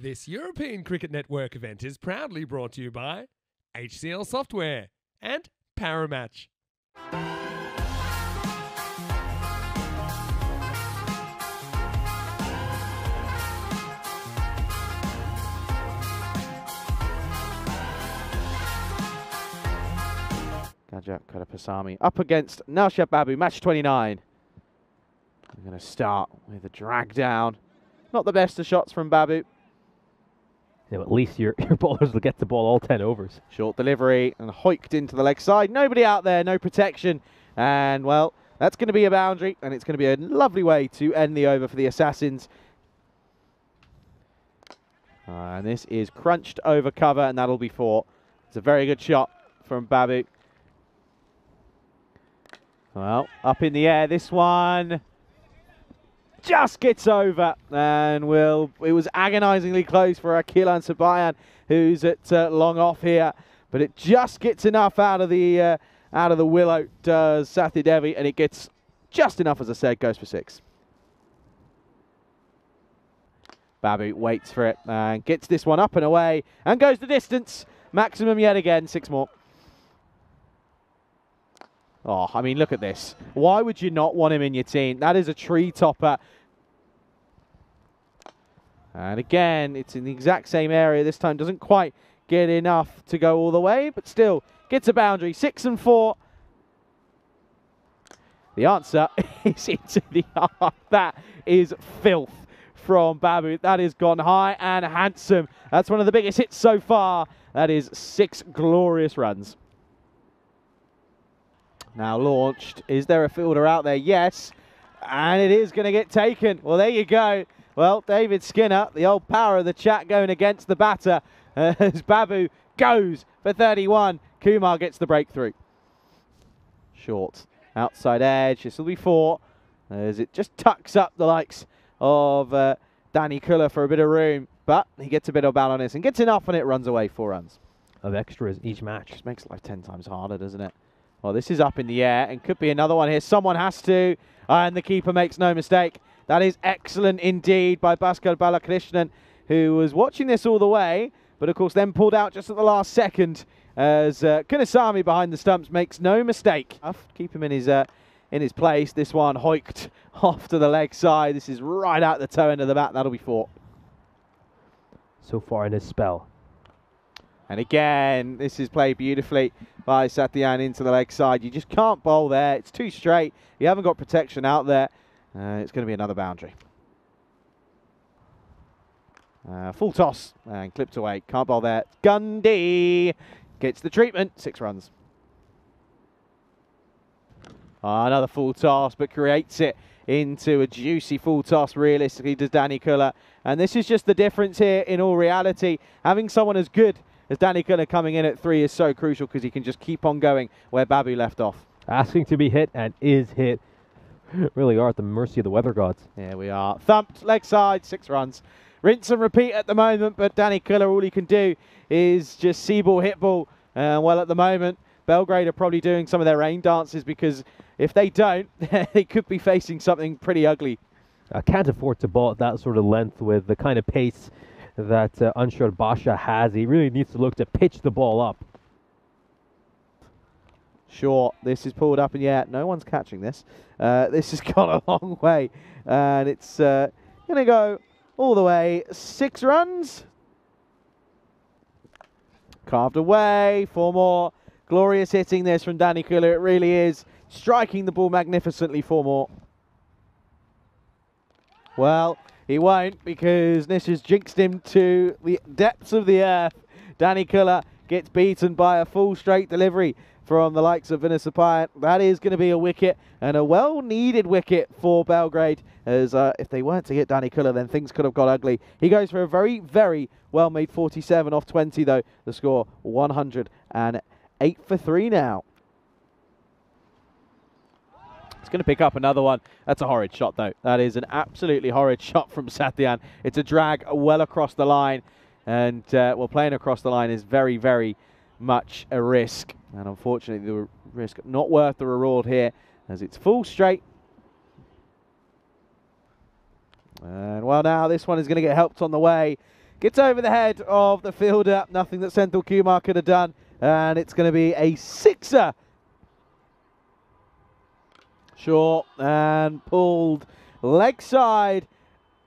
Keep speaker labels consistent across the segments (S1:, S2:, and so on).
S1: This European Cricket Network event is proudly brought to you by HCL Software and Paramatch.
S2: Gajak Karapasamy up against Naushad Babu, match 29. We're going to start with a drag down. Not the best of shots from Babu.
S3: Yeah, at least your bowlers will get the ball all 10 overs.
S2: Short delivery and hoiked into the leg side. Nobody out there, no protection. And, well, that's going to be a boundary, and it's going to be a lovely way to end the over for the Assassins. And this is crunched over cover, and that'll be 4. It's a very good shot from Babu. Well, up in the air, this one just gets over, and it was agonizingly close for Akilan Sabayan, who's at long off here, but it just gets enough out of the willow, does Sathi Devi, and it gets just enough, as I said, goes for 6. Babu waits for it and gets this one up and away and goes the distance. Maximum yet again, 6 more. Oh, I mean, look at this. Why would you not want him in your team? That is a tree topper. And again, it's in the exact same area. This time doesn't quite get enough to go all the way, but still gets a boundary. 6 and 4. The answer is into the arc. That is filth from Babu. That has gone high and handsome. That's one of the biggest hits so far. That is 6 glorious runs. Now launched. Is there a fielder out there? Yes. And it is going to get taken. Well, there you go. Well, David Skinner, the old power of the chat, going against the batter as Babu goes for 31. Kumar gets the breakthrough. Short. Outside edge. This will be 4. As it just tucks up the likes of Danny Kuller for a bit of room. But he gets a bit of balance and gets enough, and it runs away. 4 runs.
S3: Of extras each match.
S2: Just makes life 10 times harder, doesn't it? Well, this is up in the air and could be another one here. Someone has to, and the keeper makes no mistake. That is excellent indeed by Bhaskar Balakrishnan, who was watching this all the way, but of course then pulled out just at the last second as Kunasami behind the stumps makes no mistake. Keep him in his place. This one hoiked off to the leg side. This is right out the toe end of the bat. That'll be 4.
S3: So far in his spell.
S2: And again, this is played beautifully by Sathiyan into the leg side. You just can't bowl there. It's too straight. You haven't got protection out there. It's going to be another boundary. Full toss and clipped away. Can't bowl there. Gundy gets the treatment. 6 runs. Another full toss, but creates it into a juicy full toss, realistically, does Danny Kuller. And this is just the difference here in all reality. Having someone as good as Danny Kuller coming in at 3 is so crucial because he can just keep on going where Babu left off.
S3: Asking to be hit and is hit. Really are at the mercy of the weather gods.
S2: Here we are. Thumped, leg side, 6 runs. Rinse and repeat at the moment, but Danny Kuller, all he can do is just see ball, hit ball. Well, at the moment, Belgrade are probably doing some of their rain dances because if they don't, they could be facing something pretty ugly.
S3: I can't afford to bowl at that sort of length with the kind of pace that Anshar Basha has. He really needs to look to pitch the ball up.
S2: Sure, this is pulled up, and yet no one's catching this. This has gone a long way, and it's going to go all the way. 6 runs. Carved away. 4 more. Glorious hitting this from Danny Kuller. It really is. Striking the ball magnificently. 4 more. Well, he won't because this has jinxed him to the depths of the earth. Danny Kuller gets beaten by a full straight delivery from the likes of Vinasapaya. That is going to be a wicket, and a well-needed wicket for Belgrade, as if they weren't to hit Danny Kuller, then things could have got ugly. He goes for a very, very well-made 47 off 20, though. The score, 108 for 3 now. It's going to pick up another one. That's a horrid shot, though. That is an absolutely horrid shot from Sathiyan. It's a drag well across the line, and well, playing across the line is very, very much a risk. And unfortunately, the risk not worth the reward here, as it's full straight. And well, now this one is going to get helped on the way. gets over the head of the fielder. Nothing that Senthil Kumar could have done. And it's going to be a sixer. Short and pulled leg side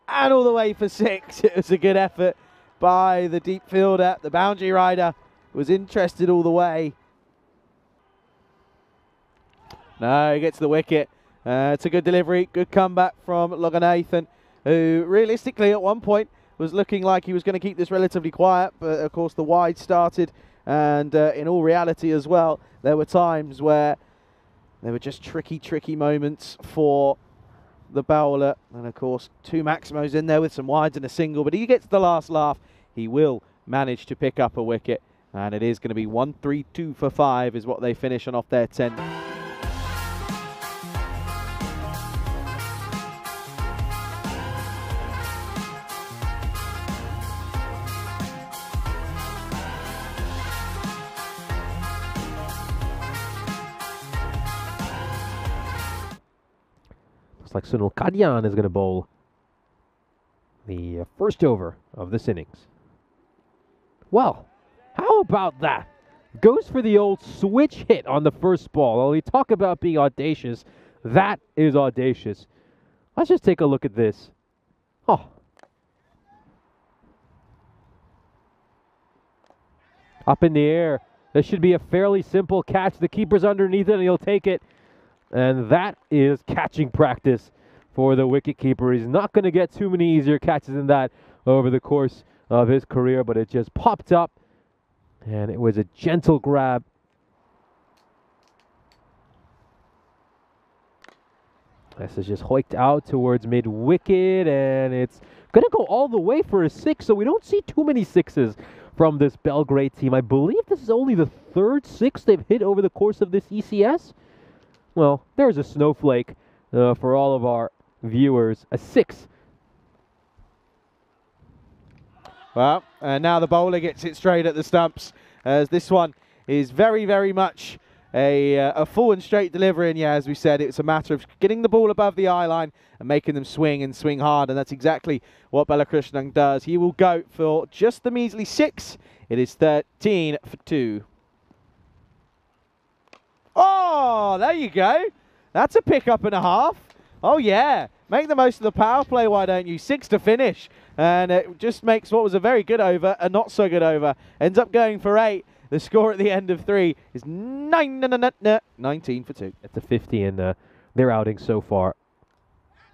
S2: and all the way for 6. It was a good effort by the deep fielder. The boundary rider was interested all the way. No, he gets the wicket. It's a good delivery, good comeback from Loganathan, who realistically at one point was looking like he was going to keep this relatively quiet, but of course the wide started, and in all reality as well, there were times where there were just tricky moments for the bowler, and of course 2 Maximos in there with some wides and a single, but he gets the last laugh. He will manage to pick up a wicket, and it is going to be 1-3-2 for 5 is what they finish on off their 10.
S3: Looks like Sunil Kadyan is going to bowl the first over of this innings. Well, how about that? Goes for the old switch hit on the first ball. Well, we talk about being audacious. That is audacious. Let's just take a look at this. Oh. Up in the air. This should be a fairly simple catch. The keeper's underneath it and he'll take it. And that is catching practice for the wicketkeeper. He's not going to get too many easier catches than that over the course of his career, but it just popped up, and it was a gentle grab. This is just hoiked out towards mid-wicket, and it's going to go all the way for a 6, so we don't see too many 6s from this Belgrade team. I believe this is only the 3rd 6 they've hit over the course of this ECS. Well, there's a snowflake for all of our viewers. A 6.
S2: Well, and now the bowler gets it straight at the stumps, as this one is very much a full and straight delivery. And yeah, as we said, it's a matter of getting the ball above the eye line and making them swing and swing hard. And that's exactly what Balakrishnan does. He will go for just the measly 6. It is 13 for 2. Oh, there you go. That's a pick-up and a half. Oh, yeah. Make the most of the power play, why don't you? 6 to finish. And it just makes what was a very good over a not-so-good over. Ends up going for 8. The score at the end of 3 is 19 for 2.
S3: It's a 50 in their outing so far.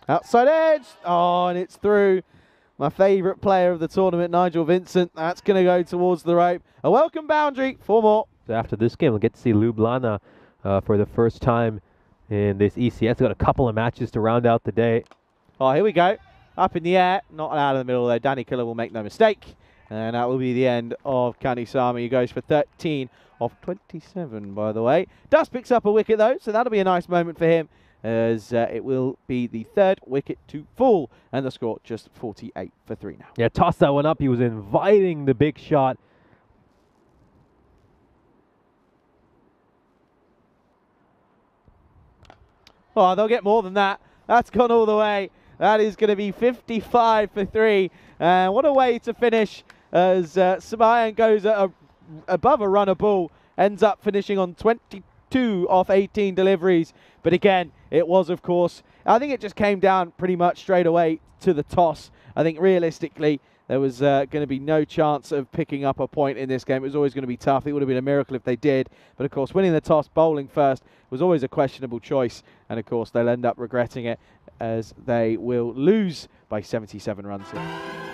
S2: Outside edge. Oh, and it's through. My favourite player of the tournament, Nigel Vincent. That's going to go towards the rope. A welcome boundary. 4 more.
S3: So after this game, we'll get to see Ljubljana for the first time in this ECS. Got a couple of matches to round out the day.
S2: Oh, here we go. Up in the air. Not out of the middle there. Danny Killer will make no mistake. And that will be the end of Kanisami. He goes for 13 off 27, by the way. Dust picks up a wicket, though, so that'll be a nice moment for him, as it will be the 3rd wicket to fall. And the score just 48 for 3 now.
S3: Yeah, tossed that one up. He was inviting the big shot.
S2: Oh, they'll get more than that. That's gone all the way. That is going to be 55 for 3. And what a way to finish, as Sabayan goes above a runner ball, ends up finishing on 22 off 18 deliveries. But again, it was, of course, I think it just came down pretty much straight away to the toss. I think realistically, there was going to be no chance of picking up a point in this game. It was always going to be tough. It would have been a miracle if they did. But of course, winning the toss, bowling first, was always a questionable choice. And of course, they'll end up regretting it, as they will lose by 77 runs here.